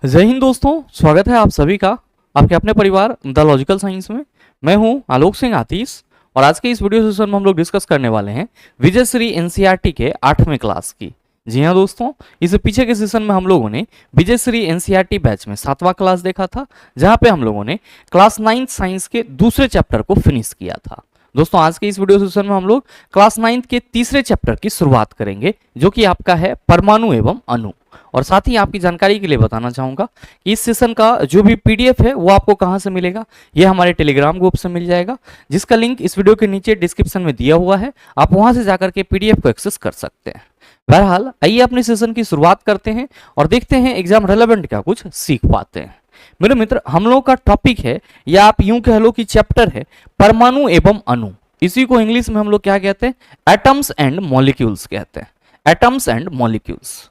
जय हिंद दोस्तों, स्वागत है आप सभी का आपके अपने परिवार द लॉजिकल साइंस में। मैं हूं आलोक सिंह आतीश और आज के इस वीडियो सेशन में हम लोग डिस्कस करने वाले हैं विजयश्री एनसीईआरटी के 8वें क्लास की। जी हां दोस्तों, इससे पीछे के सेशन में हम लोगों ने विजयश्री एनसीईआरटी बैच में 7वां क्लास देखा था, जहां पे हम लोगों ने क्लास 9th साइंस के दूसरे चैप्टर को फिनिश किया था। दोस्तों आज के इस वीडियो सेशन में हम लोग क्लास 9th के तीसरे चैप्टर की शुरुआत करेंगे, जो कि आपका है परमाणु एवं अणु। और साथ ही आपकी जानकारी के लिए बताना चाहूंगा कि इस सेशन का जो भी पीडीएफ है वो आपको कहां से मिलेगा, ये हमारे टेलीग्राम ग्रुप से मिल जाएगा, जिसका लिंक इस वीडियो के नीचे डिस्क्रिप्शन में दिया हुआ है। आप वहां से जाकर के पीडीएफ को एक्सेस कर सकते हैं। बहरहाल आइए अपने सेशन की शुरुआत करते हैं और देखते हैं एग्जाम रेलेवेंट क्या कुछ सीख पाते हैं। मेरे मित्र, हम लोग का टॉपिक है, या आप यूं कह लो कि चैप्टर है, परमाणु एवं अणु। इसी को इंग्लिश में हम लोग क्या कहते हैं? एटम्स एंड मॉलिक्यूल्स कहते हैं। Atoms and molecules.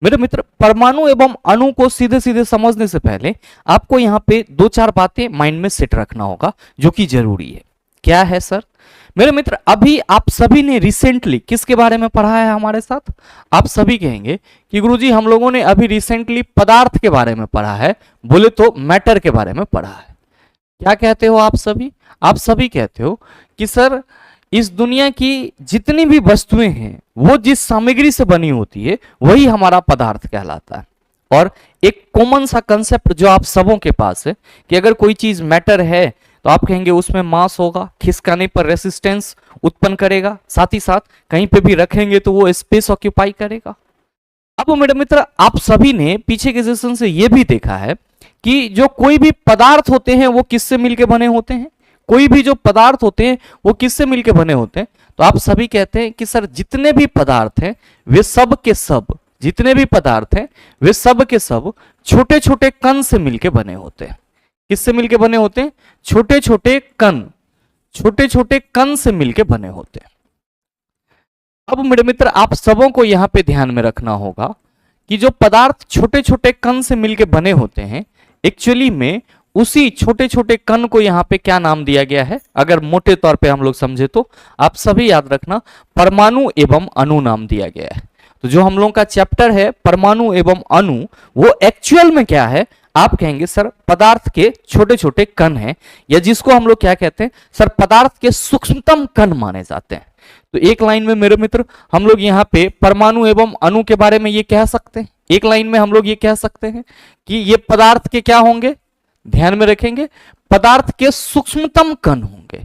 मेरे मित्र, परमाणु एवं अणु को सीधे सीधे समझने से पहले आपको यहाँ पे दो चार बातें माइंड में सेट रखना होगा, जो कि जरूरी है। क्या है सर? मेरे मित्र, अभी आप सभी ने रिसेंटली किसके बारे में पढ़ा है हमारे साथ? आप सभी कहेंगे कि गुरुजी हम लोगों ने अभी रिसेंटली पदार्थ के बारे में पढ़ा है, बोले तो मैटर के बारे में पढ़ा है। क्या कहते हो आप सभी? आप सभी कहते हो कि सर इस दुनिया की जितनी भी वस्तुएं हैं वो जिस सामग्री से बनी होती है वही हमारा पदार्थ कहलाता है। और एक कॉमन सा कंसेप्ट जो आप सबों के पास है कि अगर कोई चीज मैटर है तो आप कहेंगे उसमें मास होगा, खिसकाने पर रेसिस्टेंस उत्पन्न करेगा, साथ ही साथ कहीं पे भी रखेंगे तो वो स्पेस ऑक्यूपाई करेगा। अब मेरे मित्र, आप सभी ने पीछे के सेशन से यह भी देखा है कि जो कोई भी पदार्थ होते हैं वो किससे मिलके बने होते हैं? कोई भी जो पदार्थ होते हैं वो किससे मिलके बने होते हैं? तो आप सभी कहते हैं कि सर जितने भी पदार्थ हैं वे सब के सब, जितने भी पदार्थ हैं वे सब के सब छोटे छोटे कण से मिलके बने होते हैं। किससे मिलके बने होते हैं? छोटे छोटे कण, छोटे छोटे कण से मिलके बने होते हैं। अब मेरे मित्र, आप सबों को यहां पे ध्यान में रखना होगा कि जो पदार्थ छोटे छोटे कण से मिलके बने होते हैं, एक्चुअली में उसी छोटे छोटे कण को यहां पे क्या नाम दिया गया है? अगर मोटे तौर पे हम लोग समझे तो आप सभी याद रखना, परमाणु एवं अणु नाम दिया गया है। तो जो हम लोग का चैप्टर है परमाणु एवं अणु, वो एक्चुअल में क्या है? आप कहेंगे सर पदार्थ के छोटे छोटे कण हैं, या जिसको हम लोग क्या कहते हैं? सर पदार्थ के सूक्ष्मतम कण माने जाते हैं। तो एक लाइन में मेरे मित्र हम लोग यहाँ पे परमाणु एवं अणु के बारे में ये कह सकते हैं, एक लाइन में हम लोग ये कह सकते हैं कि ये पदार्थ के क्या होंगे? ध्यान में रखेंगे, पदार्थ के सूक्ष्मतम कण होंगे।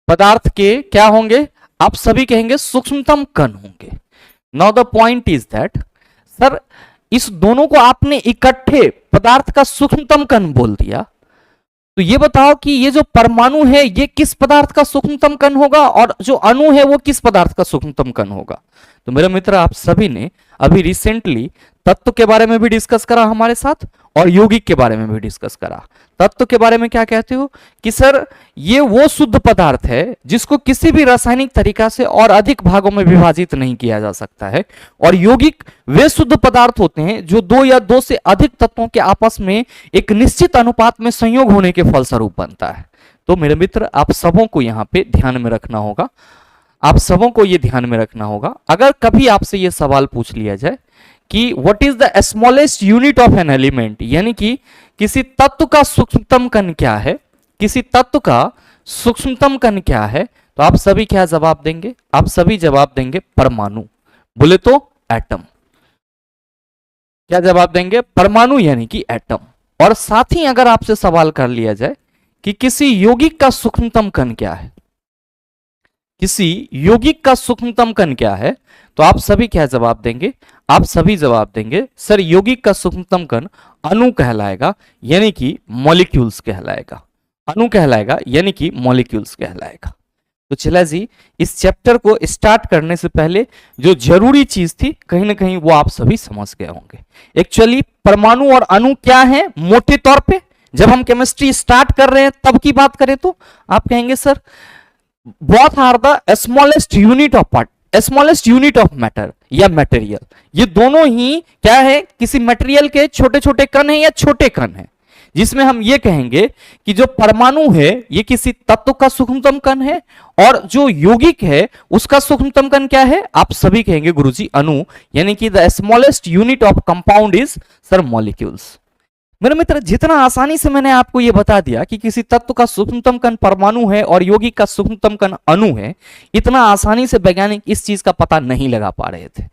पदार्थ के क्या होंगे? आप सभी कहेंगे सूक्ष्मतम कण होंगे। Now the point is that sir इस दोनों को आपने इकट्ठे पदार्थ का सूक्ष्मतम कण बोल दिया, तो ये बताओ कि ये जो परमाणु है ये किस पदार्थ का सूक्ष्मतम कण होगा, और जो अणु है वो किस पदार्थ का सूक्ष्मतम कण होगा? तो मेरे मित्र, आप सभी ने अभी रिसेंटली तत्व के बारे में भी डिस्कस करा हमारे साथ और यौगिक के बारे में भी डिस्कस करा। तत्व के बारे में क्या कहते हो कि सर ये वो शुद्ध पदार्थ है जिसको किसी भी रासायनिक तरीका से और अधिक भागों में विभाजित नहीं किया जा सकता है। और यौगिक वे शुद्ध पदार्थ होते हैं जो दो या दो से अधिक तत्वों के आपस में एक निश्चित अनुपात में संयोग होने के फलस्वरूप बनता है। तो मेरे मित्र, आप सबों को यहाँ पे ध्यान में रखना होगा, आप सबों को ये ध्यान में रखना होगा। अगर कभी आपसे ये सवाल पूछ लिया जाए कि what is the smallest unit of an element, यानी कि किसी तत्व का सूक्ष्मतम कण क्या है, किसी तत्व का सूक्ष्मतम कण क्या है, तो आप सभी क्या जवाब देंगे? आप सभी जवाब देंगे परमाणु, बोले तो एटम। क्या जवाब देंगे? परमाणु यानी कि एटम। और साथ ही अगर आपसे सवाल कर लिया जाए कि किसी यौगिक का सूक्ष्मतम कण क्या है, किसी यौगिक का सूक्ष्मतम कण क्या है, तो आप सभी क्या जवाब देंगे? आप सभी जवाब देंगे सर यौगिक का सूक्ष्मतम कण अणु कहलाएगा, यानी कि मॉलिक्यूल्स कहलाएगा। अणु कहलाएगा यानी कि मॉलिक्यूल्स कहलाएगा। तो चला जी, इस चैप्टर को स्टार्ट करने से पहले जो जरूरी चीज थी कहीं ना कहीं वो आप सभी समझ गए होंगे। एक्चुअली परमाणु और अणु क्या है मोटे तौर पे, जब हम केमिस्ट्री स्टार्ट कर रहे हैं तब की बात करें तो आप कहेंगे sir both are the smallest unit of matter या मटेरियल। ये दोनों ही क्या है? किसी मटेरियल के छोटे छोटे कण हैं या छोटे कण हैं, जिसमें हम ये कहेंगे कि जो परमाणु है ये किसी तत्व का सूक्ष्मतम कण है, और जो यौगिक है उसका सूक्ष्मतम कण क्या है? आप सभी कहेंगे गुरुजी अणु, यानी कि the smallest unit of compound is sir molecules. मेरे मित्र, जितना आसानी से मैंने आपको यह बता दिया कि किसी तत्व का सूक्ष्मतम कण परमाणु है और यौगिक का सूक्ष्मतम कण अणु है, इतना आसानी से वैज्ञानिक इस चीज का पता नहीं लगा पा रहे थे,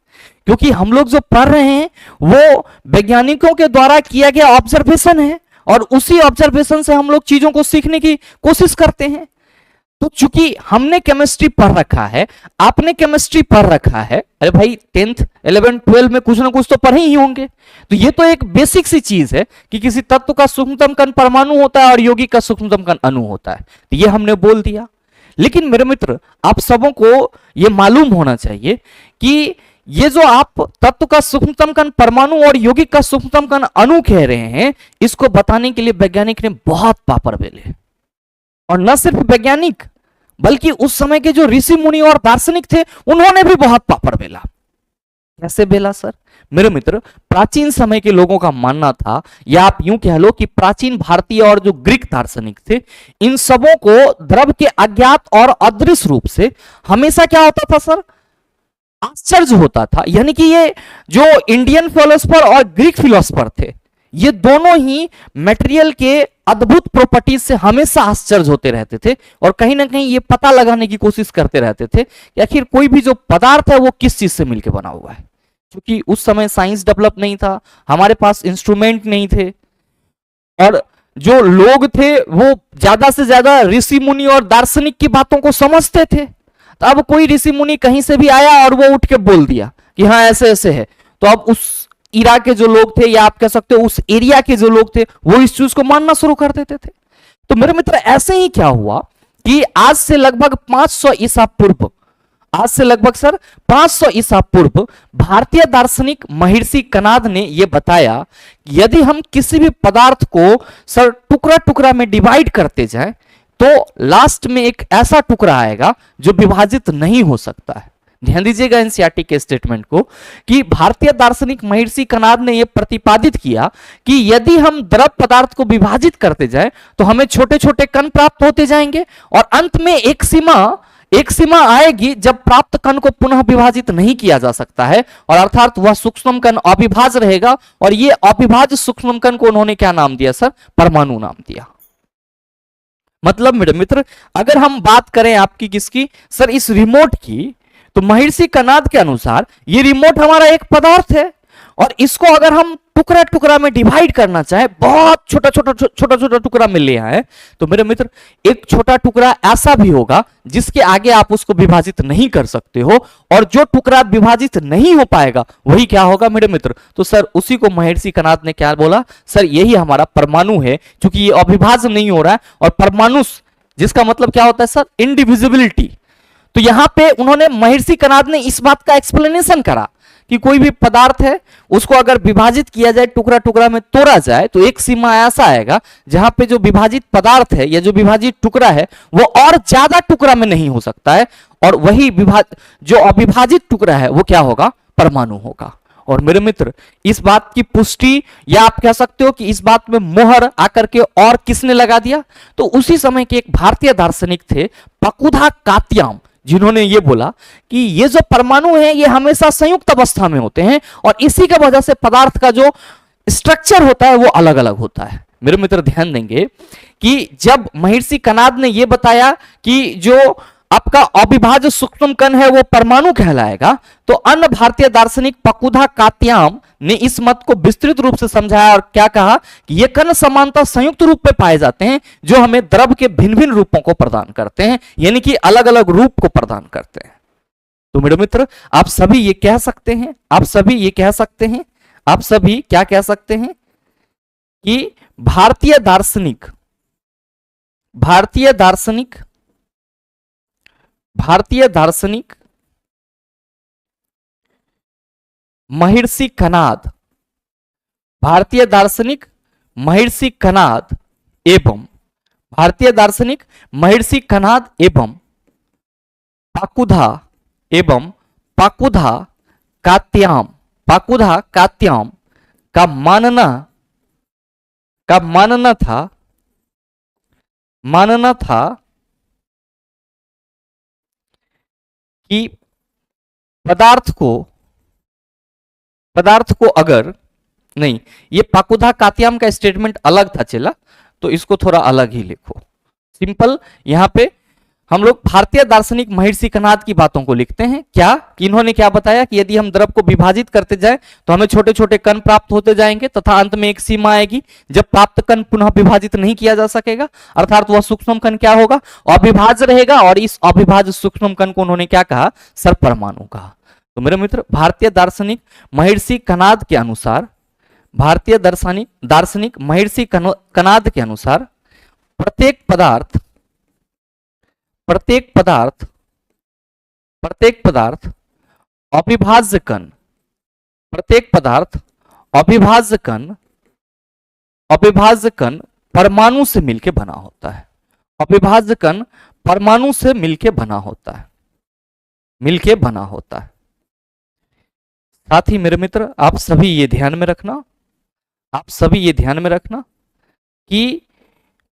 क्योंकि हम लोग जो पढ़ रहे हैं वो वैज्ञानिकों के द्वारा किया गया ऑब्जर्वेशन है और उसी ऑब्जर्वेशन से हम लोग चीजों को सीखने की कोशिश करते हैं। तो चूंकि हमने केमिस्ट्री पढ़ रखा है, आपने केमिस्ट्री पढ़ रखा है, अरे भाई 10th 11th 12 में कुछ ना कुछ तो पढ़े ही होंगे, तो ये तो एक बेसिक सी चीज है कि किसी तत्व का सूक्ष्मतम कण परमाणु होता है और यौगिक का सूक्ष्मतम कण अणु होता है, तो ये हमने बोल दिया। लेकिन मेरे मित्र, आप सबों को ये मालूम होना चाहिए कि ये जो आप तत्व का सूक्ष्मतम कण परमाणु और यौगिक का सूक्ष्मतम कण अणु कह रहे हैं, इसको बताने के लिए वैज्ञानिक ने बहुत पापड़ बेले, और न सिर्फ वैज्ञानिक बल्कि उस समय के जो ऋषि मुनि और दार्शनिक थे उन्होंने भी बहुत पापड़ बेला। कैसे बेला सर? मेरे मित्र, प्राचीन समय के लोगों का मानना था, या आप यूं कह लो कि प्राचीन भारतीय और जो ग्रीक दार्शनिक थे, इन सबों को द्रव के अज्ञात और अदृश्य रूप से हमेशा क्या होता था सर? आश्चर्य होता था। यानी कि ये जो इंडियन फिलोसफर और ग्रीक फिलोसफर थे, ये दोनों ही मटेरियल के अद्भुत प्रॉपर्टीज से हमेशा आश्चर्य होते रहते थे और कहीं ना कहीं ये पता लगाने की कोशिश करते रहते थे कि आखिर कोई भी जो पदार्थ है वो किस चीज से मिलकर बना हुआ है। क्योंकि उस समय साइंस डेवलप नहीं था, हमारे पास इंस्ट्रूमेंट नहीं थे, और जो लोग थे वो ज्यादा से ज्यादा ऋषि मुनि और दार्शनिक की बातों को समझते थे। तो अब कोई ऋषि मुनि कहीं से भी आया और वो उठ के बोल दिया कि हाँ ऐसे ऐसे है, तो अब उस इरा के जो लोग थे, या आप कह सकते हो उस एरिया के जो लोग थे, वो इस चीज को मानना शुरू कर देते थे। तो मेरे मित्र, ऐसे ही क्या हुआ कि आज से लगभग 500 ईसा पूर्व, आज से लगभग सर 500 ईसा पूर्व भारतीय दार्शनिक महर्षि कणाद ने यह बताया कि यदि हम किसी भी पदार्थ को सर टुकड़ा टुकड़ा में डिवाइड करते जाएं, तो लास्ट में एक ऐसा टुकड़ा आएगा जो विभाजित नहीं हो सकता है। ध्यान दीजिएगा एनसीईआरटी के स्टेटमेंट को, कि भारतीय दार्शनिक महर्षि कणाद ने यह प्रतिपादित किया कि यदि हम द्रव पदार्थ को विभाजित करते जाएं तो हमें छोटे छोटे कण प्राप्त होते जाएंगे और अंत में एक सीमा आएगी जब प्राप्त कण को पुनः विभाजित नहीं किया जा सकता है, और अर्थात वह सूक्ष्म कण अविभाज्य रहेगा। और यह अविभाज्य सूक्ष्म कण को उन्होंने क्या नाम दिया सर? परमाणु नाम दिया। मतलब मेरे मित्र, अगर हम बात करें आपकी किसकी सर? इस रिमोट की, तो महर्षि कणाद के अनुसार ये रिमोट हमारा एक पदार्थ है और इसको अगर हम टुकड़ा टुकड़ा में डिवाइड करना चाहे, बहुत छोटा छोटा टुकड़ा में ले आए, तो मेरे मित्र एक छोटा टुकड़ा ऐसा भी होगा जिसके आगे आप उसको विभाजित नहीं कर सकते हो, और जो टुकड़ा विभाजित नहीं हो पाएगा वही क्या होगा मेरे मित्र? तो सर उसी को महर्षि कणाद ने क्या बोला? सर यही हमारा परमाणु है, क्योंकि ये अविभाज्य नहीं हो रहा है, और परमाणु जिसका मतलब क्या होता है सर? इनडिविजिबिलिटी। तो यहां पे उन्होंने महर्षि कणाद ने इस बात का एक्सप्लेनेशन करा कि कोई भी पदार्थ है उसको अगर विभाजित किया जाए, टुकड़ा टुकड़ा में तोड़ा जाए, तो एक सीमा ऐसा आएगा जहां पे जो विभाजित पदार्थ है या जो विभाजित टुकड़ा है वो और ज्यादा टुकड़ा में नहीं हो सकता है, और वही जो अविभाजित टुकड़ा है वो क्या होगा? परमाणु होगा। और मेरे मित्र, इस बात की पुष्टि या आप कह सकते हो कि इस बात में मोहर आकर के और किसने लगा दिया? तो उसी समय के एक भारतीय दार्शनिक थे पकुधा कात्याम, जिन्होंने ये बोला कि ये जो परमाणु है ये हमेशा संयुक्त अवस्था में होते हैं और इसी की वजह से पदार्थ का जो स्ट्रक्चर होता है वो अलग अलग होता है। मेरे मित्र ध्यान देंगे कि जब महर्षि कणाद ने यह बताया कि जो आपका अविभाज्य सूक्ष्म कण है वो परमाणु कहलाएगा, तो अन्य भारतीय दार्शनिक पकुधा कात्याम ने इस मत को विस्तृत रूप से समझाया और क्या कहा कि ये कण समानता संयुक्त रूप में पाए जाते हैं जो हमें द्रव के भिन्न भिन्न रूपों को प्रदान करते हैं, यानी कि अलग अलग रूप को प्रदान करते हैं। तो मेरे मित्र, आप सभी ये कह सकते हैं, आप सभी ये कह सकते हैं, आप सभी क्या कह सकते हैं कि भारतीय दार्शनिक महर्षि कणाद, भारतीय दार्शनिक महर्षि कणाद एवं भारतीय दार्शनिक महर्षि कणाद एवं पाकुधा कात्याम का मानना था कि पदार्थ को अगर नहीं, ये पाकुधा कात्याम का स्टेटमेंट अलग था चला, तो इसको थोड़ा अलग ही लिखो। सिंपल यहां पे हम लोग भारतीय दार्शनिक महर्षि कणाद की बातों को लिखते हैं। क्या कि इन्होंने क्या बताया कि यदि हम द्रव को विभाजित करते जाएं तो हमें छोटे छोटे कण प्राप्त होते जाएंगे तथा अंत में एक सीमा आएगी जब प्राप्त कण पुनः विभाजित नहीं किया जा सकेगा, अर्थात वह सूक्ष्म कण क्या होगा, अविभाज्य रहेगा। और इस अविभाज्य सूक्ष्म कण को उन्होंने क्या कहा, सर परमाणु कहा। तो मेरे मित्र, भारतीय दार्शनिक महर्षि कणाद के अनुसार, भारतीय दार्शनिक महर्षि कणाद के अनुसार प्रत्येक पदार्थ अविभाज्य कण, प्रत्येक पदार्थ अविभाज्य कण परमाणु से मिलकर बना होता है। अविभाज्य कण परमाणु से मिलकर बना होता है। साथ ही मेरे मित्र, आप सभी ये ध्यान में रखना कि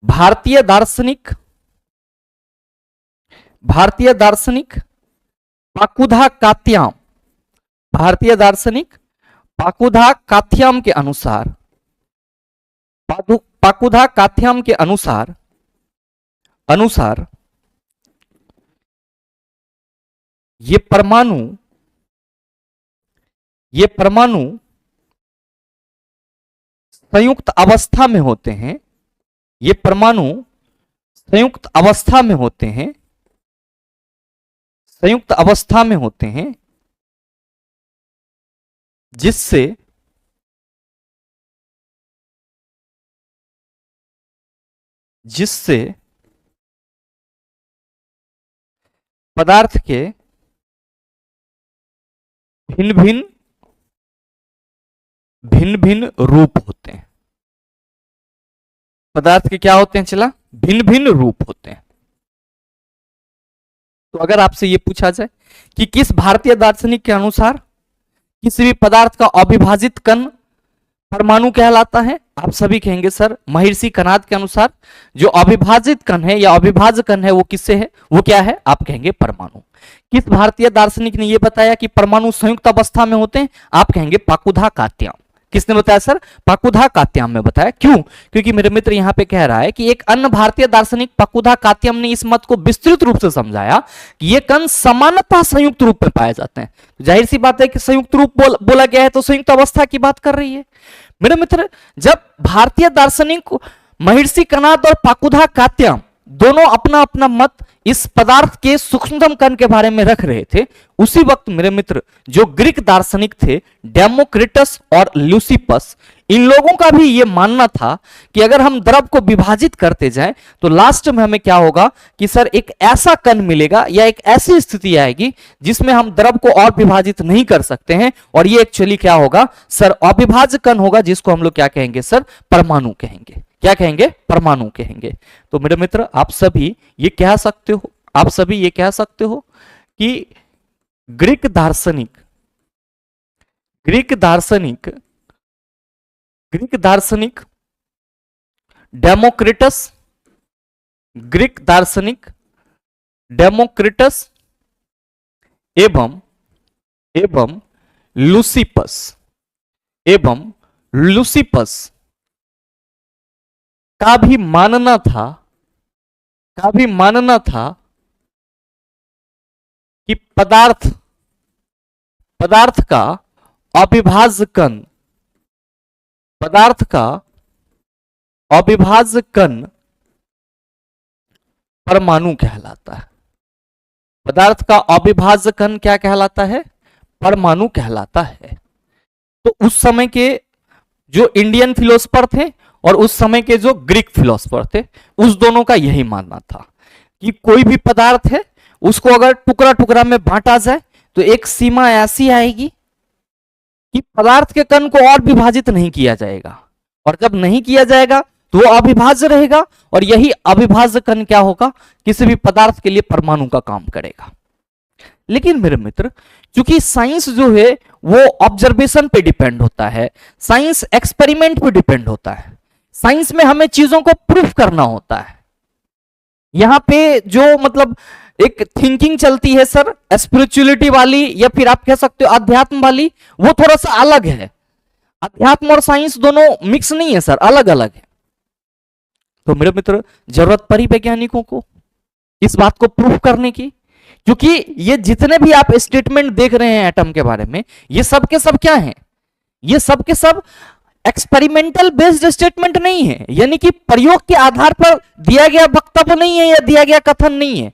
भारतीय दार्शनिक पाकुधा कात्याम के अनुसार ये परमाणु संयुक्त अवस्था में होते हैं। ये परमाणु संयुक्त अवस्था में होते हैं जिससे पदार्थ के भिन्न रूप होते हैं। पदार्थ के क्या होते हैं चला, भिन्न रूप होते हैं। तो अगर आपसे यह पूछा जाए कि किस भारतीय दार्शनिक के अनुसार किसी भी पदार्थ का अविभाजित कण परमाणु कहलाता है, आप सभी कहेंगे सर महर्षि कणाद के अनुसार जो अविभाजित कण है या अविभाज्य कण है वो किससे है, वो क्या है, आप कहेंगे परमाणु। किस भारतीय दार्शनिक ने यह बताया कि परमाणु संयुक्त अवस्था में होते हैं, आप कहेंगे पाकुधा कात्याम। किसने बताया सर, पाकुधा कात्याम में बताया। क्यों, क्योंकि मेरे मित्र यहां पे कह रहा है कि एक अन्य भारतीय दार्शनिक पाकुधा कात्याम ने इस मत को विस्तृत रूप से समझाया कि ये कण समानतः संयुक्त रूप में पाए जाते हैं। तो जाहिर सी बात है कि संयुक्त रूप बोला गया है तो संयुक्त अवस्था की बात कर रही है। मेरे मित्र, जब भारतीय दार्शनिक महर्षि कणाद और पाकुधा कात्याम दोनों अपना अपना मत इस पदार्थ के सूक्ष्मतम कण के बारे में रख रहे थे, उसी वक्त मेरे मित्र जो ग्रीक दार्शनिक थे डेमोक्रिटस और ल्यूसिपस, इन लोगों का भी यह मानना था कि अगर हम द्रव को विभाजित करते जाएं तो लास्ट में हमें क्या होगा कि सर एक ऐसा कण मिलेगा या एक ऐसी स्थिति आएगी जिसमें हम द्रव को और विभाजित नहीं कर सकते हैं, और ये एक्चुअली क्या होगा सर, अविभाज्य कण होगा, जिसको हम लोग क्या कहेंगे सर, परमाणु कहेंगे। क्या कहेंगे, परमाणु कहेंगे। तो मेरे मित्र, आप सभी ये कह सकते हो कि ग्रीक दार्शनिक डेमोक्रिटस एवं लूसिपस का भी मानना था कि पदार्थ का अविभाज्य कण परमाणु कहलाता है। पदार्थ का अविभाज्य कण क्या कहलाता है, परमाणु कहलाता है। तो उस समय के जो इंडियन फिलोसफर थे और उस समय के जो ग्रीक फिलोसफर थे, उस दोनों का यही मानना था कि कोई भी पदार्थ है उसको अगर टुकड़ा टुकड़ा में बांटा जाए तो एक सीमा ऐसी आएगी कि पदार्थ के कण को और विभाजित नहीं किया जाएगा, और जब नहीं किया जाएगा तो वो अविभाज्य रहेगा, और यही अविभाज्य कण क्या होगा, किसी भी पदार्थ के लिए परमाणु का काम करेगा। लेकिन मेरे मित्र, चूंकि साइंस जो है वो ऑब्जर्वेशन पे डिपेंड होता है, साइंस एक्सपेरिमेंट पे डिपेंड होता है, साइंस में हमें चीजों को प्रूफ करना होता है। यहां पे जो मतलब एक थिंकिंग चलती है सर स्पिरिचुअलिटी वाली, या फिर आप कह सकते हो अध्यात्म वाली, वो थोड़ा सा अलग है। अध्यात्म और साइंस दोनों मिक्स नहीं है सर, अलग अलग है। तो मेरे मित्र जरूरत पड़ी वैज्ञानिकों को इस बात को प्रूफ करने की, क्योंकि ये जितने भी आप स्टेटमेंट देख रहे हैं एटम के बारे में, ये सब के सब क्या हैं, ये सब के सब एक्सपेरिमेंटल बेस्ड स्टेटमेंट नहीं है, यानी कि प्रयोग के आधार पर दिया गया वक्तव्य नहीं है या दिया गया कथन नहीं है।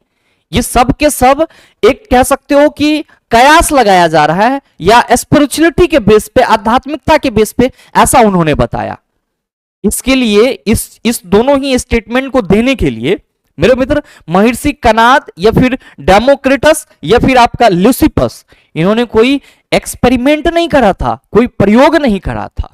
ये सब के सब एक कह सकते हो कि कयास लगाया जा रहा है या स्पिरिचुअलिटी के बेस पे, आध्यात्मिकता के बेस पे ऐसा उन्होंने बताया। इसके लिए इस दोनों ही स्टेटमेंट को देने के लिए मेरे मित्र महर्षि कनाद या फिर डेमोक्रिटस या फिर आपका ल्यूसिपस, इन्होंने कोई एक्सपेरिमेंट नहीं करा था, कोई प्रयोग नहीं करा था।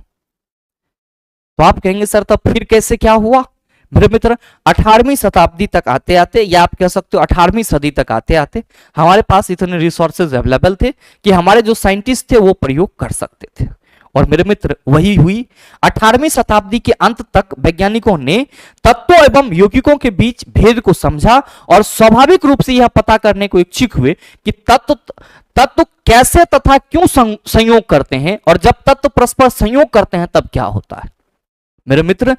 तो आप कहेंगे सर तब फिर कैसे क्या हुआ? मेरे मित्र 18वीं शताब्दी तक आते आते, या आप कह सकते हो 18वीं सदी तक आते आते हमारे पास इतने रिसोर्सेज अवेलेबल थे कि हमारे जो साइंटिस्ट थे वो प्रयोग कर सकते थे। और मेरे मित्र वही हुई 18वीं शताब्दी के अंत तक वैज्ञानिकों ने तत्वों एवं यौगिकों के बीच भेद को समझा और स्वाभाविक रूप से यह पता करने को इच्छुक हुए कि तत्व कैसे तथा क्यों संयोग करते हैं, और जब तत्व परस्पर संयोग करते हैं तब क्या होता है। मेरे मित्र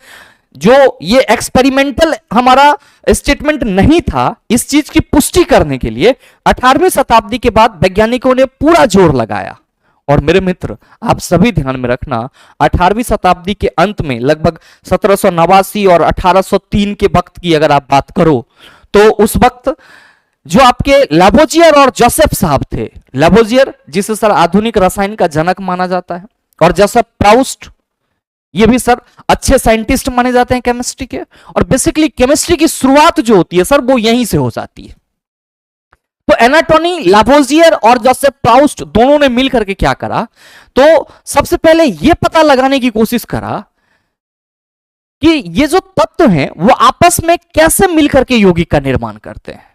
जो ये एक्सपेरिमेंटल हमारा स्टेटमेंट नहीं था, इस चीज की पुष्टि करने के लिए 18वीं शताब्दी के बाद वैज्ञानिकों ने पूरा जोर लगाया। और मेरे मित्र आप सभी ध्यान में रखना, 18वीं शताब्दी के अंत में लगभग 1789 और 1803 के वक्त की अगर आप बात करो तो उस वक्त जो आपके लावोजियर और जोसेफ साहब थे, लावोजियर जिसे सर आधुनिक रसायन का जनक माना जाता है, और जोसेफ प्राउस्ट ये भी सर अच्छे साइंटिस्ट माने जाते हैं केमिस्ट्री के। और बेसिकली केमिस्ट्री की शुरुआत जो होती है सर वो यहीं से हो जाती है। तो एनाटोनी, लावोजियर और जोसेफ प्राउस्ट दोनों ने मिलकर के क्या करा, तो सबसे पहले यह पता लगाने की कोशिश करा कि ये जो तत्व हैं वो आपस में कैसे मिलकर के यौगिक का निर्माण करते हैं।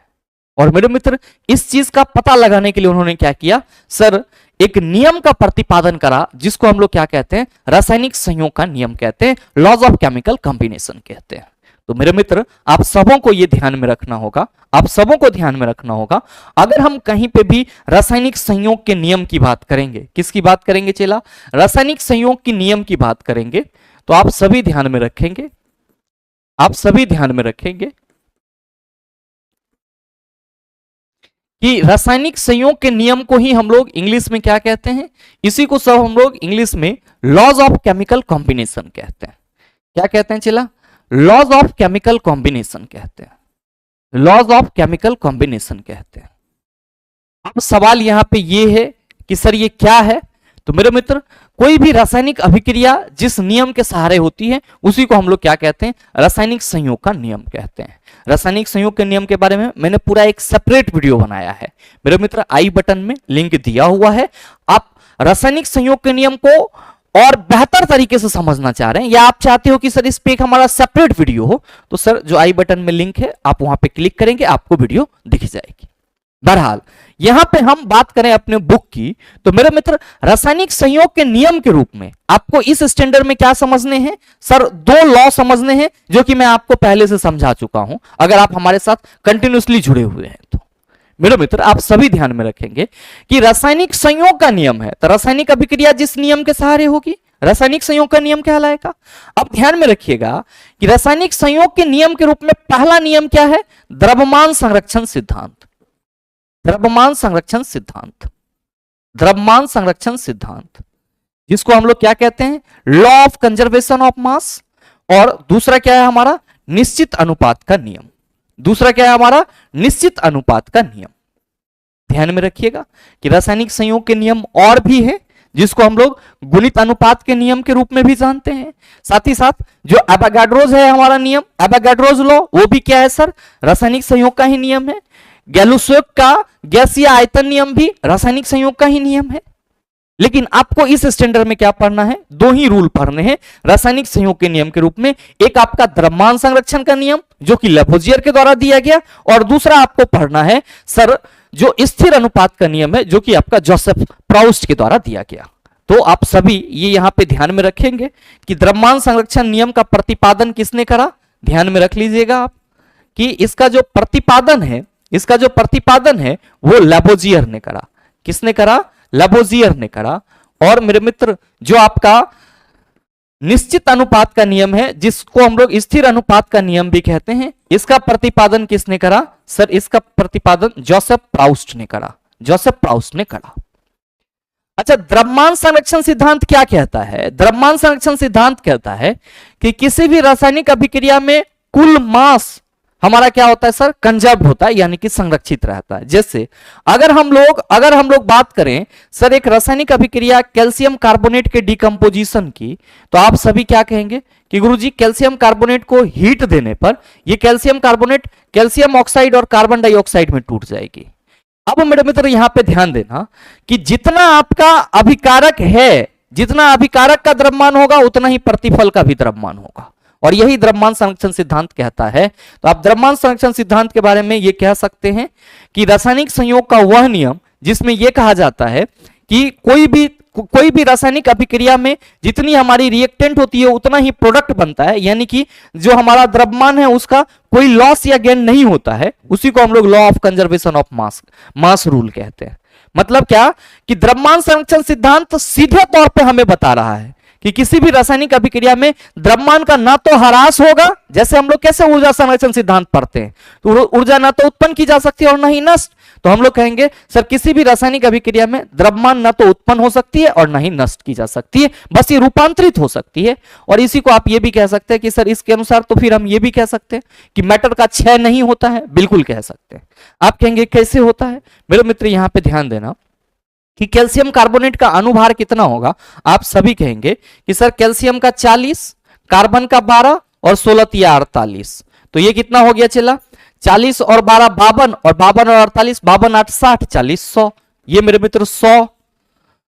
और मेरे मित्र इस चीज का पता लगाने के लिए उन्होंने क्या किया सर, एक नियम का प्रतिपादन करा जिसको हम लोग क्या कहते हैं, रासायनिक संयोग का नियम कहते हैं, लॉज ऑफ केमिकल कॉम्बिनेशन कहते हैं। तो मेरे मित्र आप सबों को यह ध्यान में रखना होगा, आप सबों को ध्यान में रखना होगा, अगर हम कहीं पे भी रासायनिक संयोग के नियम की बात करेंगे, किसकी बात करेंगे चेला, रासायनिक संयोग की नियम की बात करेंगे, तो आप सभी ध्यान में रखेंगे, आप सभी ध्यान में रखेंगे कि रासायनिक संयोग के नियम को ही हम लोग इंग्लिश में क्या कहते हैं, इसी को सब हम लोग इंग्लिश में लॉज ऑफ केमिकल कॉम्बिनेशन कहते हैं। क्या कहते हैं चला, लॉज ऑफ केमिकल कॉम्बिनेशन कहते हैं, लॉज ऑफ केमिकल कॉम्बिनेशन कहते हैं। अब सवाल यहां पे ये है कि सर ये क्या है, तो मेरे मित्र कोई भी रासायनिक अभिक्रिया जिस नियम के सहारे होती है उसी को हम लोग क्या कहते हैं, रासायनिक संयोग का नियम कहते हैं। रासायनिक संयोग के नियम के बारे में मैंने पूरा एक सेपरेट वीडियो बनाया है, मेरे मित्र आई बटन में लिंक दिया हुआ है। आप रासायनिक संयोग के नियम को और बेहतर तरीके से समझना चाह रहे हैं, या आप चाहते हो कि सर इस पे एक हमारा सेपरेट वीडियो हो, तो सर जो आई बटन में लिंक है आप वहां पे क्लिक करेंगे, आपको वीडियो दिख जाएगी। बहरहाल यहां पे हम बात करें अपने बुक की, तो मेरे मित्र रासायनिक संयोग के नियम के रूप में आपको इस स्टैंडर्ड में क्या समझने हैं सर, दो लॉ समझने हैं जो कि मैं आपको पहले से समझा चुका हूं, अगर आप हमारे साथ कंटिन्यूअसली जुड़े हुए हैं तो। मेरे मित्र आप सभी ध्यान में रखेंगे कि रासायनिक संयोग का नियम है, तो रासायनिक अभिक्रिया जिस नियम के सहारे होगी रासायनिक संयोग का नियम कहलाएगा। अब ध्यान में रखिएगा कि रासायनिक संयोग के नियम के रूप में पहला नियम क्या है, द्रव्यमान संरक्षण सिद्धांत। द्रव्यमान संरक्षण सिद्धांत, द्रव्यमान संरक्षण सिद्धांत जिसको हम लोग क्या कहते हैं, law of conservation of mass. और दूसरा क्या है हमारा, निश्चित अनुपात का नियम। दूसरा क्या है हमारा, निश्चित अनुपात का नियम। ध्यान में रखिएगा कि रासायनिक संयोग के नियम और भी है जिसको हम लोग गुणित अनुपात के नियम के रूप में भी जानते हैं। साथ ही साथ जो एवोगाड्रोज है हमारा नियम, एवोगाड्रोज लॉ, वो भी क्या है सर, रासायनिक संयोग का ही नियम है। गैलुसोक का गैसीय आयतन नियम भी रासायनिक संयोग का ही नियम है। लेकिन आपको इस स्टैंडर्ड में क्या पढ़ना है, दो ही रूल पढ़ने हैं रासायनिक संयोग के नियम के रूप में। एक आपका द्रव्यमान संरक्षण का नियम जो कि लावोजियर के द्वारा दिया गया, और दूसरा आपको पढ़ना है सर जो स्थिर अनुपात का नियम है जो कि आपका जोसेफ प्राउस्ट के द्वारा दिया गया। तो आप सभी ये यहां पे ध्यान में रखेंगे कि द्रव्यमान संरक्षण नियम का प्रतिपादन किसने करा, ध्यान में रख लीजिएगा आप कि इसका जो प्रतिपादन है, इसका जो प्रतिपादन है वो लावोजियर ने करा। किसने करा, लावोजियर ने करा। और मेरे मित्र जो आपका निश्चित अनुपात का नियम है, जिसको हम लोग स्थिर अनुपात का नियम भी कहते हैं। इसका प्रतिपादन किसने करा सर? इसका प्रतिपादन जोसेफ प्राउस्ट ने करा, जोसेफ प्राउस्ट ने करा। अच्छा, द्रव्यमान संरक्षण सिद्धांत क्या कहता है? द्रव्यमान संरक्षण सिद्धांत कहता है कि किसी भी रासायनिक अभिक्रिया में कुल मास हमारा क्या होता है सर? कंजर्व होता है, यानी कि संरक्षित रहता है। जैसे अगर हम लोग बात करें सर एक रासायनिक अभिक्रिया कैल्शियम कार्बोनेट के डिकम्पोजिशन की, तो आप सभी क्या कहेंगे कि गुरुजी कैल्शियम कार्बोनेट को हीट देने पर यह कैल्शियम कार्बोनेट कैल्शियम ऑक्साइड और कार्बन डाइऑक्साइड में टूट जाएगी। अब मेरे मित्र यहां पे ध्यान देना कि जितना आपका अभिकारक है, जितना अभिकारक का द्रव्यमान होगा उतना ही प्रतिफल का भी द्रव्यमान होगा, और यही द्रव्यमान संरक्षण सिद्धांत कहता है। तो आप द्रव्यमान संरक्षण सिद्धांत के बारे में यह कह सकते हैं कि रासायनिक संयोग का वह नियम जिसमें यह कहा जाता है कि कोई भी रासायनिक अभिक्रिया में जितनी हमारी रिएक्टेंट होती है उतना ही प्रोडक्ट बनता है, यानी कि जो हमारा द्रव्यमान है उसका कोई लॉस या गेन नहीं होता है। उसी को हम लोग law of conservation of mass rule कहते हैं। मतलब क्या कि द्रव्यमान संरक्षण सिद्धांत सीधे तौर पे हमें बता रहा है कि किसी भी रासायनिक अभिक्रिया में द्रव्यमान का ना तो ह्रास होगा, जैसे हम लोग कैसे ऊर्जा संरक्षण सिद्धांत पढ़ते हैं, तो ऊर्जा ना तो उत्पन्न की जा सकती है और ना ही नष्ट। तो हम लोग कहेंगे सर किसी भी रासायनिक अभिक्रिया में द्रव्यमान ना तो उत्पन्न हो सकती है और ना ही नष्ट की जा सकती है, बस ये रूपांतरित हो सकती है। और इसी को आप ये भी कह सकते हैं कि सर इसके अनुसार तो फिर हम ये भी कह सकते हैं कि मैटर का क्षय नहीं होता है, बिल्कुल कह सकते हैं। आप कहेंगे कैसे होता है? मेरे मित्र यहां पर ध्यान देना कि कैल्शियम कार्बोनेट का अनुभार कितना होगा। आप सभी कहेंगे कि सर कैल्शियम का 40, कार्बन का 12 और 16 या 48, तो ये कितना हो गया चला? 40 और 12 52, और 52 और 48 52 8 60 40 100, ये मेरे मित्र 100।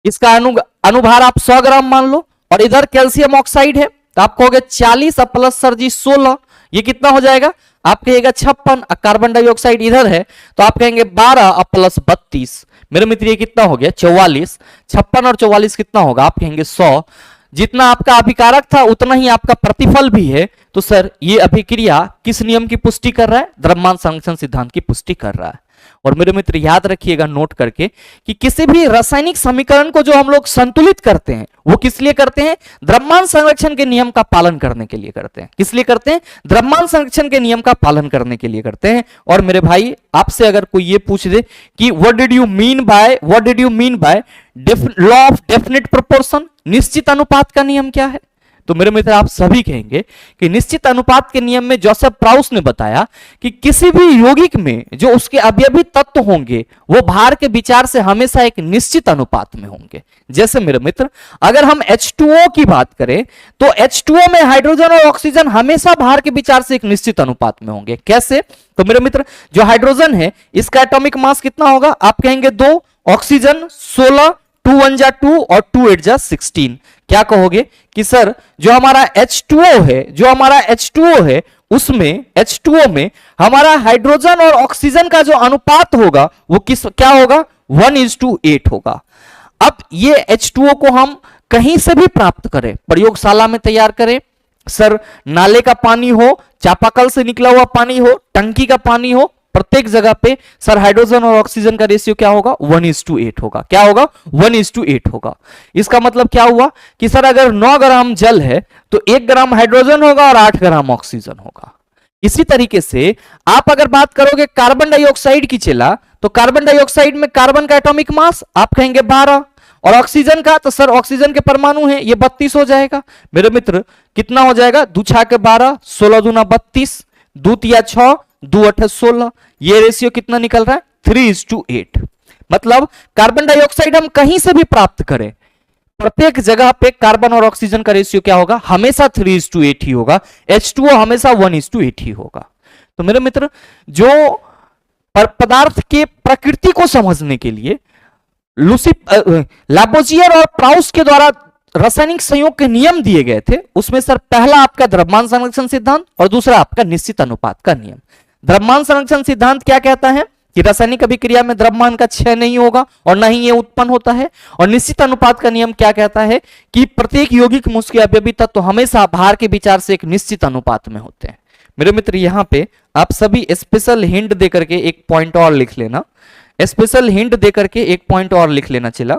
इसका अनुभार आप 100 ग्राम मान लो, और इधर कैल्शियम ऑक्साइड है तो आप कहोगे 40 प्लस सर जी 16, ये कितना हो जाएगा? आप कहेगा 56। कार्बन डाइऑक्साइड इधर है तो आप कहेंगे 12 प्लस 32, मेरे मित्र ये कितना हो गया? 44। 56 और 44 कितना होगा? आप कहेंगे 100। जितना आपका अभिकारक था उतना ही आपका प्रतिफल भी है। तो सर ये अभिक्रिया किस नियम की पुष्टि कर रहा है? द्रव्यमान संरक्षण सिद्धांत की पुष्टि कर रहा है। और मेरे मित्र याद रखिएगा नोट करके कि किसी भी रासायनिक समीकरण को जो हम लोग संतुलित करते हैं वो किस लिए करते हैं? द्रव्यमान संरक्षण के नियम का पालन करने के लिए करते हैं। किस लिए करते हैं? द्रव्यमान संरक्षण के नियम का पालन करने के लिए करते हैं। और मेरे भाई आपसे अगर कोई ये पूछ दे कि what did you mean by law of definite proportion, निश्चित अनुपात का नियम क्या है, तो मेरे मित्र आप सभी कहेंगे कि निश्चित अनुपात के नियम में जोसेफ प्राउस ने बताया कि किसी भी यौगिक में जो उसके अवयवी तत्व होंगे वो भार के विचार से हमेशा एक निश्चित अनुपात में होंगे। जैसे मेरे मित्र अगर हम H2O की बात करें तो H2O में हाइड्रोजन और ऑक्सीजन हमेशा भार के विचार से एक निश्चित अनुपात में होंगे। कैसे? तो मेरे मित्र जो हाइड्रोजन है इसका एटॉमिक मास कितना होगा? आप कहेंगे 2, ऑक्सीजन 16, 2 1 जा 2 और 2 8 जा 16। क्या कहोगे कि सर जो हमारा H2O है उसमें H2O में हमारा हाइड्रोजन और ऑक्सीजन का जो अनुपात होगा वो क्या होगा? 1:8 होगा। अब ये H2O को हम कहीं से भी प्राप्त करें, प्रयोगशाला में तैयार करें, सर नाले का पानी हो, चापाकल से निकला हुआ पानी हो, टंकी का पानी हो, प्रत्येक जगह पे सर हाइड्रोजन और ऑक्सीजन का रेशियो क्या होगा? 1:8 होगा। क्या होगा? 1:8 होगा। इसका मतलब क्या हुआ कि सर अगर 9 ग्राम जल है तो 1 ग्राम हाइड्रोजन होगा और 8 ग्राम ऑक्सीजन होगा। इसी तरीके से आप अगर बात करोगे कार्बन डाइऑक्साइड की चला तो कार्बन डाइऑक्साइड में कार्बन का एटॉमिक मास आप कहेंगे 12 और ऑक्सीजन का, तो सर ऑक्सीजन के परमाणु है ये 32 हो जाएगा। मेरे मित्र कितना हो जाएगा? 2 6 के 12, 16 दूना 32, 2 तिया 6, 2 8 16, ये रेशियो कितना निकल रहा है? 3:8। मतलब कार्बन डाइऑक्साइड हम कहीं से भी प्राप्त करें, प्रत्येक जगह पे कार्बन और ऑक्सीजन का रेशियो क्या होगा? हमेशा 3:8 ही होगा। H2O हमेशा 1:8 ही होगा। तो मेरे मित्र जो पदार्थ के प्रकृति को समझने के लिए लाबोजियर और प्राउस के द्वारा रासायनिक संयोग के नियम दिए गए थे, उसमें सर पहला आपका द्रव्यमान संरक्षण सिद्धांत और दूसरा आपका निश्चित अनुपात का नियम। द्रव्यमान संरक्षण सिद्धांत क्या कहता है कि रासायनिक अभिक्रिया में द्रव्यमान का क्षय नहीं होगा और ना ही ये उत्पन्न होता है। और निश्चित अनुपात का नियम क्या कहता है कि प्रत्येक यौगिक में उसके अवयवी तत्व तो हमेशा भार के विचार से एक निश्चित अनुपात में होते हैं। मेरे मित्र यहां पे आप सभी स्पेशल हिंट देकर के एक पॉइंट और लिख लेना, स्पेशल हिंट देकर के एक पॉइंट और लिख लेना चला,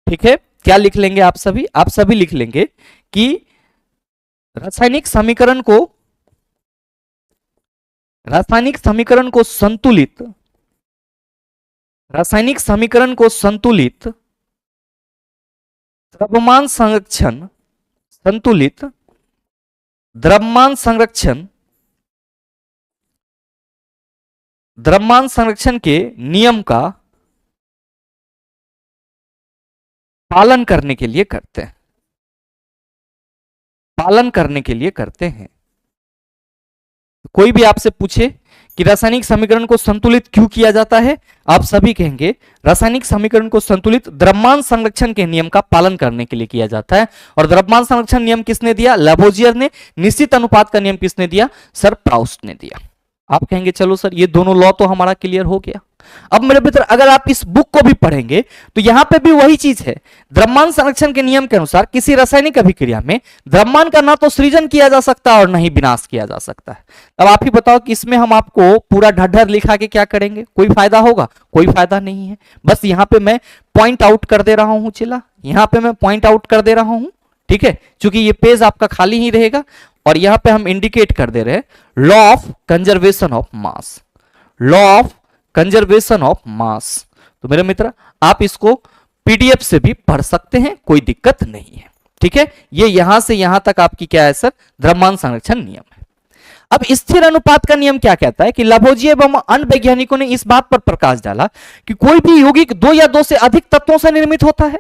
ठीक है। क्या लिख लेंगे आप सभी लिख लेंगे कि रासायनिक समीकरण को संतुलित द्रव्यमान संरक्षण के नियम का पालन करने के लिए करते हैं। कोई भी आपसे पूछे कि रासायनिक समीकरण को संतुलित क्यों किया जाता है, आप सभी कहेंगे रासायनिक समीकरण को संतुलित द्रव्यमान संरक्षण के नियम का पालन करने के लिए किया जाता है। और द्रव्यमान संरक्षण नियम किसने दिया? लैवोजियर ने। निश्चित अनुपात का नियम किसने दिया? सर प्राउस्ट ने दिया। आप कहेंगे चलो सर ये दोनों लॉ तो हमारा क्लियर हो गया। अब मेरे मित्र अगर आप इस बुक को भी पढ़ेंगे तो यहां पे भी वही चीज है। द्रव्यमान संरक्षण के नियम के अनुसार किसी रासायनिक अभिक्रिया में द्रव्यमान का ना तो सृजन किया जा सकता और ना ही विनाश किया जा सकता है। अब आप ही बताओ कि इसमें हम आपको पूरा ढड्ढर लिखा के क्या करेंगे? कोई फायदा होगा? कोई फायदा नहीं है। बस यहां पे मैं पॉइंट आउट कर दे रहा हूं। चिल्ला यहां पे मैं पॉइंट आउट कर दे रहा हूं, ठीक है, क्योंकि ये पेज आपका खाली ही रहेगा और यहां पे हम इंडिकेट कर दे रहे हैं law of conservation of mass. तो मेरे मित्र आप इसको पीडीएफ से भी पढ़ सकते हैं, कोई दिक्कत नहीं है, ठीक है। ये यहां से यहां तक आपकी क्या है सर? द्रव्यमान संरक्षण नियम है। अब स्थिर अनुपात का नियम क्या कहता है कि लाभोजिए एवं अन्य वैज्ञानिकों ने इस बात पर प्रकाश डाला कि कोई भी यौगिक दो या दो से अधिक तत्वों से निर्मित होता है,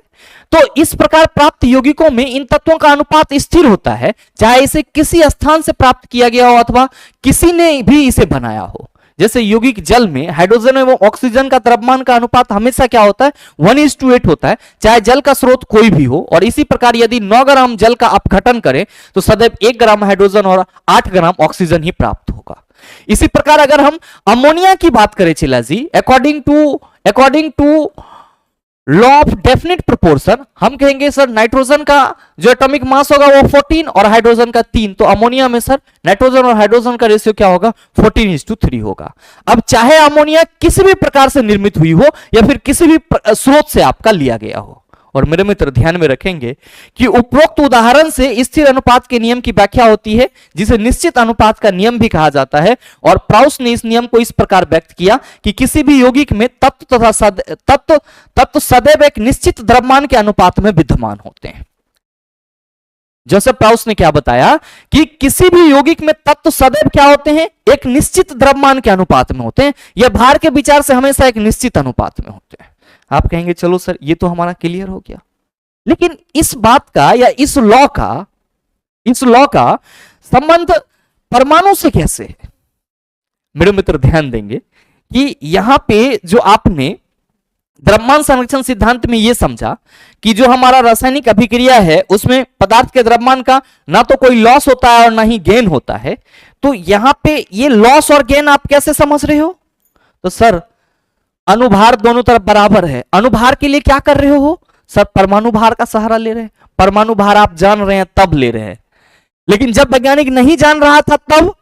तो इस प्रकार प्राप्त यौगिकों में इन तत्वों का अनुपात स्थिर होता है, चाहे इसे किसी स्थान से प्राप्त किया गया हो अथवा किसी ने भी इसे बनाया हो। जैसे यौगिक जल में हाइड्रोजन एवं ऑक्सीजन का द्रव्यमान का अनुपात हमेशा क्या होता है? 1:8 होता है, चाहे जल का स्रोत कोई भी हो। और इसी प्रकार यदि 9 ग्राम जल का अपघटन करें तो सदैव 1 ग्राम हाइड्रोजन और 8 ग्राम ऑक्सीजन ही प्राप्त होगा। इसी प्रकार अगर हम अमोनिया की बात करें चिल्ला जी, according to law of definite proportion, हम कहेंगे सर नाइट्रोजन का जो एटॉमिक मास होगा वो 14 और हाइड्रोजन का 3, तो अमोनिया में सर नाइट्रोजन और हाइड्रोजन का रेशियो क्या होगा? 14:3 होगा। अब चाहे अमोनिया किसी भी प्रकार से निर्मित हुई हो या फिर किसी भी स्रोत से आपका लिया गया हो। और मेरे मित्र ध्यान में रखेंगे कि उपरोक्त उदाहरण से स्थिर अनुपात के नियम की व्याख्या होती है, जिसे निश्चित अनुपात का नियम भी कहा जाता है। और प्राउस ने इस नियम को इस प्रकार व्यक्त किया कि किसी भी यौगिक में तत्व सदैव एक निश्चित द्रव्यमान के अनुपात में विद्यमान होते हैं। जोसेफ प्राउस ने क्या बताया कि किसी भी यौगिक में तत्व सदैव क्या होते हैं? एक निश्चित द्रव्यमान के अनुपात में होते हैं। यह भार के विचार से हमेशा एक निश्चित अनुपात में होते हैं। आप कहेंगे चलो सर ये तो हमारा क्लियर हो गया, लेकिन इस बात का या इस लॉ का संबंध परमाणु से कैसे है? मेरे मित्र ध्यान देंगे कि यहां पे जो आपने द्रव्यमान संरक्षण सिद्धांत में यह समझा कि जो हमारा रासायनिक अभिक्रिया है उसमें पदार्थ के द्रव्यमान का ना तो कोई लॉस होता है और ना ही गेन होता है, तो यहां पे ये लॉस और गेन आप कैसे समझ रहे हो? तो सर अनुभार दोनों तरफ बराबर है। अनुभार के लिए क्या कर रहे हो सर? परमाणु भार का सहारा ले रहे हैं। परमाणु भार आप जान रहे हैं तब ले रहे हैं, लेकिन जब वैज्ञानिक नहीं जान रहा था तब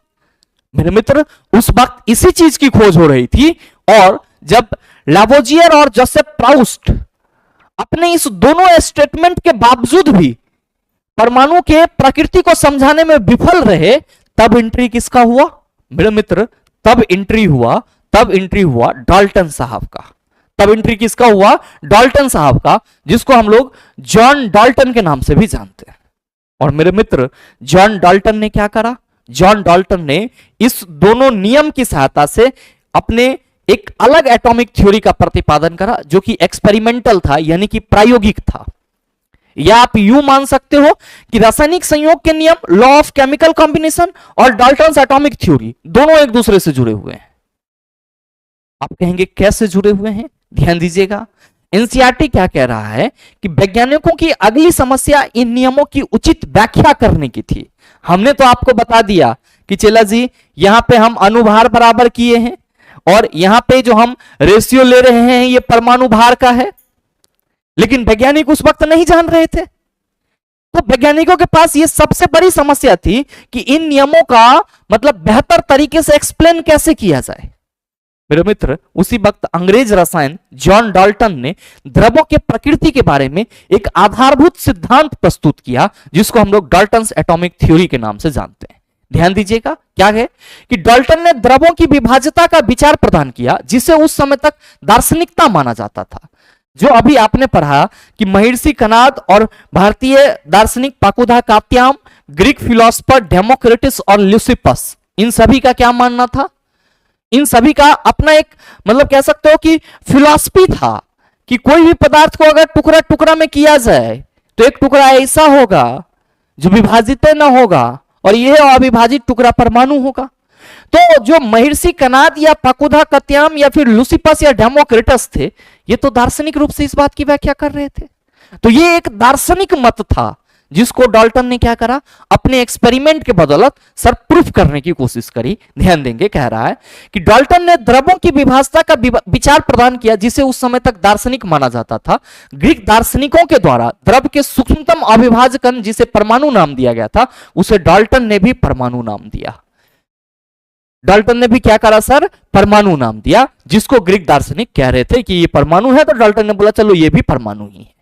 मेरे मित्र उस वक्त इसी चीज की खोज हो रही थी। और जब लावोजियर और जोसेफ प्राउस्ट अपने इस दोनों स्टेटमेंट के बावजूद भी परमाणु के प्रकृति को समझाने में विफल रहे, तब एंट्री किसका हुआ मेरे मित्र? तब एंट्री हुआ डाल्टन साहब का। तब एंट्री किसका हुआ? डाल्टन साहब का, जिसको हम लोग जॉन डाल्टन के नाम से भी जानते हैं। और मेरे मित्र जॉन डाल्टन ने क्या करा? जॉन डाल्टन ने इस दोनों नियम की सहायता से अपने एक अलग एटॉमिक थ्योरी का प्रतिपादन करा, जो कि एक्सपेरिमेंटल था, यानी कि प्रायोगिक था। या आप यूं मान सकते हो कि रासायनिक संयोग के नियम, लॉ ऑफ केमिकल कॉम्बिनेशन और डाल्टन्स एटॉमिक थ्योरी दोनों एक दूसरे से जुड़े हुए हैं। आप कहेंगे कैसे जुड़े हुए हैं? ध्यान दीजिएगा। एनसीईआरटी क्या कह रहा है कि वैज्ञानिकों की अगली समस्या इन नियमों की उचित व्याख्या करने की थी। हमने तो आपको बता दिया कि चला जी यहां पे हम अनुभार बराबर किए हैं और यहां पे जो हम रेशियो ले रहे हैं ये परमाणु भार का है, लेकिन वैज्ञानिक उस वक्त नहीं जान रहे थे। तो वैज्ञानिकों के पास ये सबसे बड़ी समस्या थी कि इन नियमों का मतलब बेहतर तरीके से एक्सप्लेन कैसे किया जाए। मेरे मित्र उसी वक्त अंग्रेज रसायन जॉन डाल्टन ने द्रव्यों के प्रकृति के बारे में एक आधारभूत सिद्धांत प्रस्तुत किया, जिसको हम लोग डाल्टन्स एटॉमिक थ्योरी के नाम से जानते हैं। ध्यान दीजिएगा, क्या है कि डाल्टन ने द्रव्यों की विभाज्यता का विचार प्रदान किया, जिसे उस समय तक दार्शनिकता माना जाता था। जो अभी आपने पढ़ा कि महर्षि कनाद और भारतीय दार्शनिक पाकुधा कात्याम, ग्रीक फिलोसफर डेमोक्रिटस और ल्यूसिपस, इन सभी का क्या मानना था? इन सभी का अपना एक मतलब कह सकते हो कि फिलॉसफी था कि कोई भी पदार्थ को अगर टुकड़ा टुकड़ा में किया जाए तो एक टुकड़ा ऐसा होगा जो विभाजित न होगा और यह अविभाजित टुकड़ा परमाणु होगा। तो जो महर्षि कनाद या पाकुधा कत्याम या फिर लुसिपस या डेमोक्रिटस थे, ये तो दार्शनिक रूप से इस बात की व्याख्या कर रहे थे। तो ये एक दार्शनिक मत था जिसको डाल्टन ने क्या करा, अपने एक्सपेरिमेंट के बदौलत सर प्रूफ करने की कोशिश करी। ध्यान देंगे, कह रहा है कि डाल्टन ने द्रव्यों की विभाजता का विचार प्रदान किया, जिसे उस समय तक दार्शनिक माना जाता था। ग्रीक दार्शनिकों के द्वारा द्रव्य के सूक्ष्मतम अविभाज्य कण, जिसे परमाणु नाम दिया गया था, उसे डाल्टन ने भी परमाणु नाम दिया। डाल्टन ने भी क्या करा सर, परमाणु नाम दिया, जिसको ग्रीक दार्शनिक कह रहे थे कि ये परमाणु है, तो डाल्टन ने बोला चलो ये भी परमाणु ही है।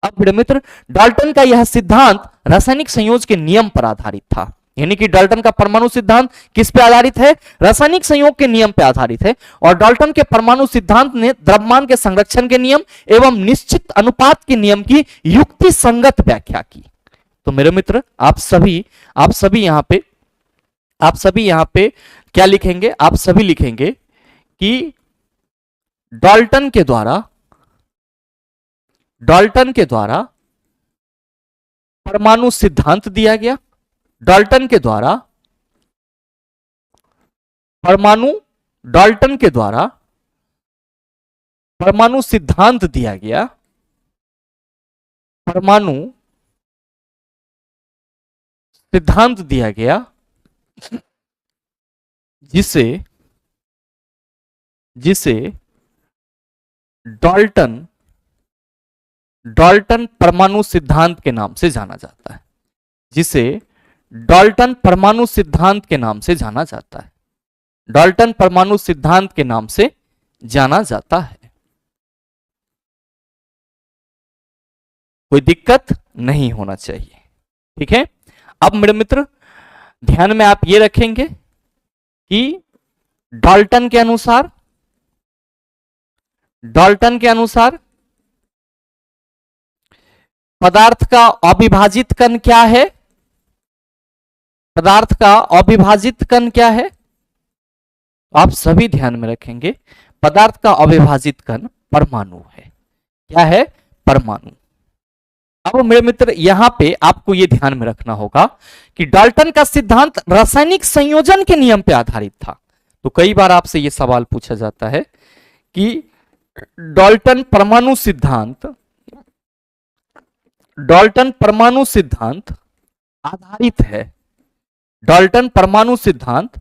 अब मेरे मित्र डाल्टन का यह सिद्धांत रासायनिक संयोज के नियम पर आधारित था। यानी कि डाल्टन का परमाणु सिद्धांत किस पे आधारित है? रासायनिक संयोग के नियम पे आधारित है। और डाल्टन के परमाणु सिद्धांत ने द्रव्यमान के संरक्षण के नियम एवं निश्चित अनुपात के नियम की युक्ति संगत व्याख्या की। तो मेरे मित्र आप सभी यहां पे क्या लिखेंगे? आप सभी लिखेंगे कि डाल्टन के द्वारा परमाणु सिद्धांत दिया गया। डाल्टन के द्वारा परमाणु सिद्धांत दिया गया। परमाणु सिद्धांत दिया गया जिसे डाल्टन परमाणु सिद्धांत के नाम से जाना जाता है। जिसे डाल्टन परमाणु सिद्धांत के नाम से जाना जाता है। डाल्टन परमाणु सिद्धांत के नाम से जाना जाता है। कोई दिक्कत नहीं होना चाहिए, ठीक है। अब मेरे मित्र ध्यान में आप ये रखेंगे कि डाल्टन के अनुसार पदार्थ का अविभाजित कण क्या है? पदार्थ का अविभाजित कण क्या है? आप सभी ध्यान में रखेंगे, पदार्थ का अविभाजित कण परमाणु है। क्या है? परमाणु। अब मेरे मित्र यहां पे आपको यह ध्यान में रखना होगा कि डाल्टन का सिद्धांत रासायनिक संयोजन के नियम पे आधारित था। तो कई बार आपसे यह सवाल पूछा जाता है कि डाल्टन परमाणु सिद्धांत आधारित है। डाल्टन परमाणु सिद्धांत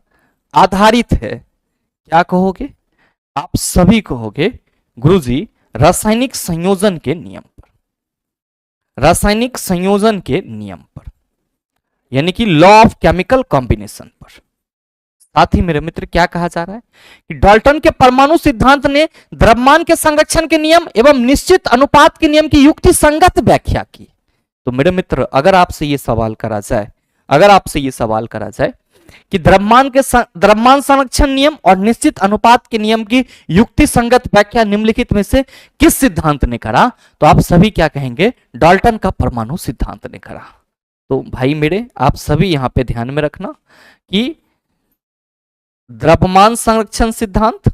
आधारित है, क्या कहोगे? आप सभी कहोगे गुरुजी रासायनिक संयोजन के नियम पर। रासायनिक संयोजन के नियम पर यानी कि लॉ ऑफ केमिकल कॉम्बिनेशन पर। साथ ही मेरे मित्र क्या कहा जा रहा है कि डाल्टन के परमाणु सिद्धांत ने द्रव्यमान के संरक्षण के नियम एवं निश्चित अनुपात के नियम की युक्ति संगत व्याख्या की। तो मेरे मित्र अगर आपसे यह सवाल करा जाए कि द्रव्यमान संरक्षण नियम और निश्चित अनुपात के नियम की युक्ति संगत व्याख्या निम्नलिखित में से किस सिद्धांत ने करा, तो आप सभी क्या कहेंगे? डाल्टन का परमाणु सिद्धांत ने करा। तो भाई मेरे आप सभी यहां पे ध्यान में रखना कि द्रव्यमान संरक्षण सिद्धांत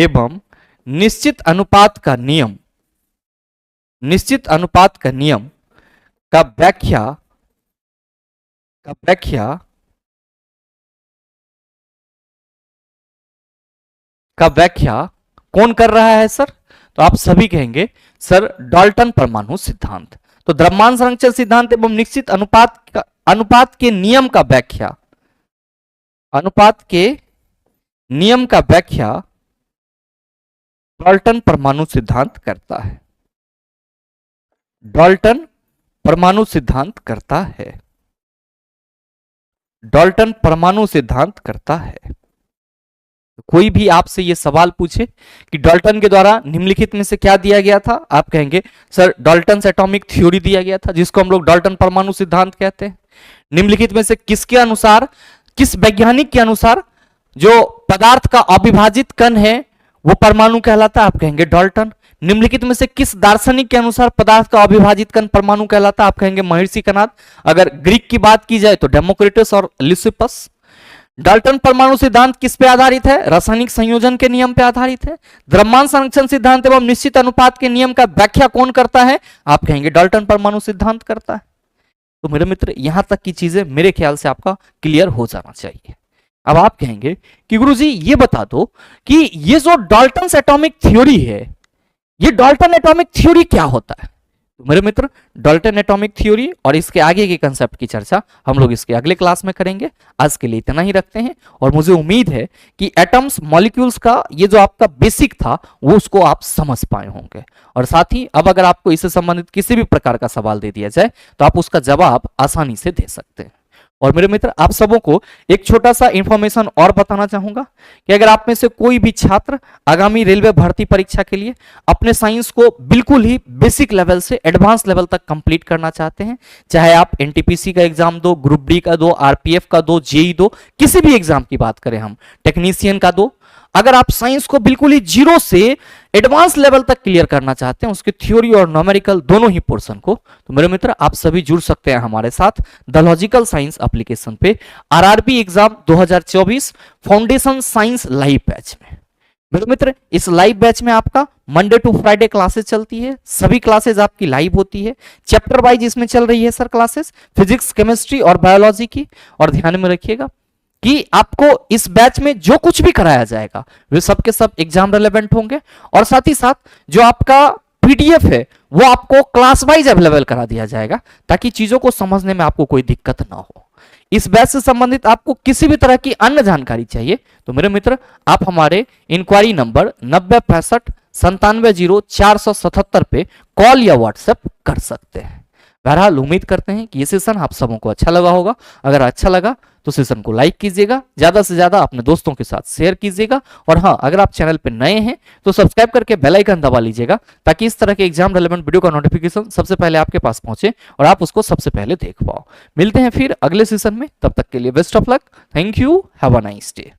एवं निश्चित अनुपात का नियम का व्याख्या कौन कर रहा है सर? तो आप सभी कहेंगे सर डाल्टन परमाणु सिद्धांत। तो द्रव्यमान संरक्षण सिद्धांत एवं निश्चित अनुपात के नियम का व्याख्या नियम का व्याख्या डाल्टन परमाणु सिद्धांत करता है। डाल्टन परमाणु सिद्धांत करता है। डाल्टन परमाणु सिद्धांत करता है। कोई भी आपसे यह सवाल पूछे कि डाल्टन के द्वारा निम्नलिखित में से क्या दिया गया था, आप कहेंगे सर डाल्टन एटॉमिक थ्योरी दिया गया था, जिसको हम लोग डाल्टन परमाणु सिद्धांत कहते हैं। निम्नलिखित में से किसके अनुसार, किस वैज्ञानिक के अनुसार जो पदार्थ का अविभाजित कण है वो परमाणु कहलाता है, आप कहेंगे डाल्टन। निम्नलिखित में से किस दार्शनिक के अनुसार पदार्थ का अविभाजित कण परमाणु कहलाता है, आप कहेंगे महर्षि कणाद। अगर ग्रीक की बात की जाए तो डेमोक्रिटस और लिसिपस। डाल्टन परमाणु सिद्धांत किस पे आधारित है, रासायनिक संयोजन के नियम पे आधारित है। द्रव्यमान संरक्षण सिद्धांत एवं निश्चित अनुपात के नियम का व्याख्या कौन करता है, आप कहेंगे डाल्टन परमाणु सिद्धांत करता है। तो मेरे मित्र यहां तक की चीजें मेरे ख्याल से आपका क्लियर हो जाना चाहिए। अब आप कहेंगे कि गुरुजी ये बता दो कि ये जो डाल्टन एटॉमिक थ्योरी है, ये डाल्टन एटॉमिक थ्योरी क्या होता है। तो मेरे मित्र डाल्टन एटॉमिक थ्योरी और इसके आगे के कंसेप्ट की चर्चा हम लोग इसके अगले क्लास में करेंगे। आज के लिए इतना ही रखते हैं और मुझे उम्मीद है कि एटम्स मॉलिक्यूल्स का ये जो आपका बेसिक था वो उसको आप समझ पाए होंगे। और साथ ही अब अगर आपको इससे संबंधित किसी भी प्रकार का सवाल दे दिया जाए तो आप उसका जवाब आसानी से दे सकते हैं। और मेरे मित्र आप सबों को एक छोटा सा इंफॉर्मेशन और बताना चाहूंगा कि अगर आप में से कोई भी छात्र आगामी रेलवे भर्ती परीक्षा के लिए अपने साइंस को बिल्कुल ही बेसिक लेवल से एडवांस लेवल तक कंप्लीट करना चाहते हैं, चाहे आप एनटीपीसी का एग्जाम दो, ग्रुप डी का दो, आरपीएफ का दो, जेई दो, किसी भी एग्जाम की बात करें हम, टेक्नीशियन का दो, अगर आप साइंस को बिल्कुल ही जीरो से एडवांस लेवल तक क्लियर करना चाहते हैं, उसके थ्योरी और न्यूमेरिकल दोनों ही पोर्शन को, तो मेरे मित्र आप सभी जुड़ सकते हैं हमारे साथ द लॉजिकल साइंस एप्लीकेशन पे RRB exam 2024 foundation science live batch में। मेरे मित्र इस लाइव बैच में आपका मंडे टू फ्राइडे क्लासेस चलती है, सभी क्लासेस आपकी लाइव होती है, चैप्टर वाइज इसमें चल रही है सर क्लासेस, फिजिक्स, केमिस्ट्री और बायोलॉजी की। और ध्यान में रखिएगा कि आपको इस बैच में जो कुछ भी कराया जाएगा वे सब के सब एग्जाम रेलेवेंट होंगे, और साथ ही साथ जो आपका पीडीएफ है वो आपको क्लास वाइज अवेलेबल करा दिया जाएगा ताकि चीजों को समझने में आपको कोई दिक्कत ना हो। इस बैच से संबंधित आपको किसी भी तरह की अन्य जानकारी चाहिए तो मेरे मित्र आप हमारे इंक्वायरी नंबर 9065 पे कॉल या व्हाट्सएप कर सकते हैं। बहरहाल उम्मीद करते हैं कि ये सेशन आप सबों को अच्छा लगा होगा। अगर अच्छा लगा तो सेशन को लाइक कीजिएगा, ज्यादा से ज्यादा अपने दोस्तों के साथ शेयर कीजिएगा, और हाँ अगर आप चैनल पर नए हैं तो सब्सक्राइब करके बेल आइकन दबा लीजिएगा ताकि इस तरह के एग्जाम रेलेवेंट वीडियो का नोटिफिकेशन सबसे पहले आपके पास पहुंचे और आप उसको सबसे पहले देख पाओ। मिलते हैं फिर अगले सेशन में, तब तक के लिए best of luck, thank you, have a nice day.